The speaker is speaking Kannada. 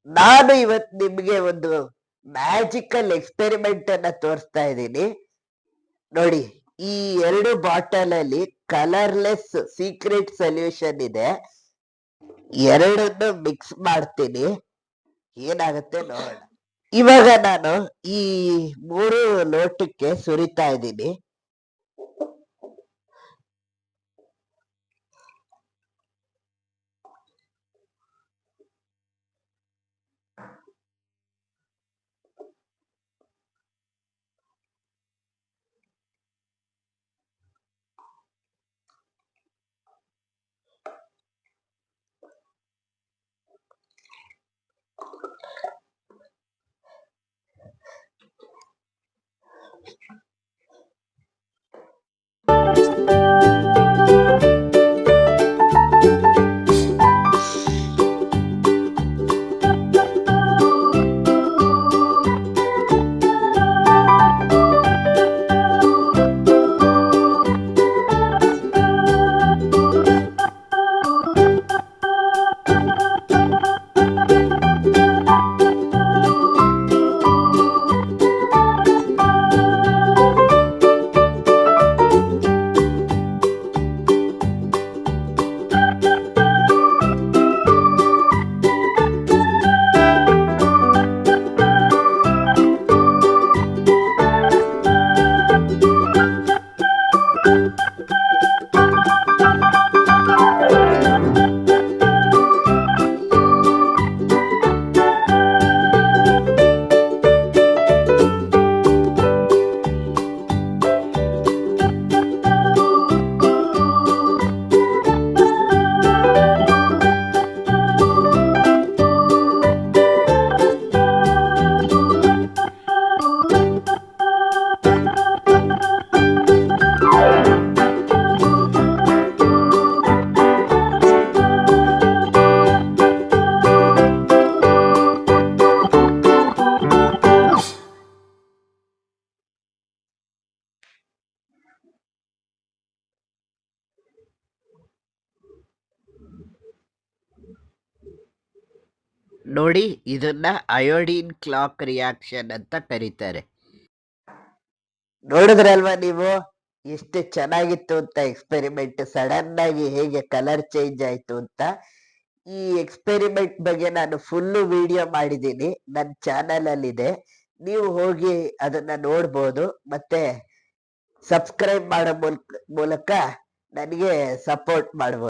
ನಾನು ಇವತ್ತು ನಿಮ್ಗೆ ಒಂದು ಮ್ಯಾಜಿಕಲ್ ಎಕ್ಸ್ಪೆರಿಮೆಂಟ್ ಅನ್ನ ತೋರಿಸ್ತಾ ಇದ್ದೀನಿ. ನೋಡಿ, ಈ ಎರಡು ಬಾಟಲ್ ಅಲ್ಲಿ ಕಲರ್ಲೆಸ್ ಸೀಕ್ರೆಟ್ ಸೊಲ್ಯೂಷನ್ ಇದೆ. ಎರಡನ್ನು ಮಿಕ್ಸ್ ಮಾಡ್ತೀನಿ, ಏನಾಗುತ್ತೆ ನೋಡೋಣ. ಇವಾಗ ನಾನು ಈ 3 ಲೋಟಕ್ಕೆ ಸುರಿತಾ ಇದ್ದೀನಿ. ನೋಡಿ, ಇದನ್ನ ಅಯೋಡಿನ್ ಕ್ಲಾಕ್ ರಿಯಾಕ್ಷನ್ ಅಂತ ಕರೀತಾರೆ. ನೋಡಿದ್ರಲ್ವಾ ನೀವು ಎಷ್ಟು ಚೆನ್ನಾಗಿತ್ತು ಅಂತ ಎಕ್ಸ್ಪೆರಿಮೆಂಟ್. ಸಡನ್ ಆಗಿ ಹೇಗೆ ಕಲರ್ ಚೇಂಜ್ ಆಯ್ತು ಅಂತ. ಈ ಎಕ್ಸ್ಪೆರಿಮೆಂಟ್ ಬಗ್ಗೆ ನಾನು ಫುಲ್ ವಿಡಿಯೋ ಮಾಡಿದ್ದೀನಿ, ನನ್ನ ಚಾನಲ್ ಅಲ್ಲಿ ಇದೆ. ನೀವು ಹೋಗಿ ಅದನ್ನ ನೋಡ್ಬೋದು. ಮತ್ತೆ ಸಬ್ಸ್ಕ್ರೈಬ್ ಮಾಡೋ ಮೂಲಕ ನನಗೆ ಸಪೋರ್ಟ್ ಮಾಡ್ಬೋದು.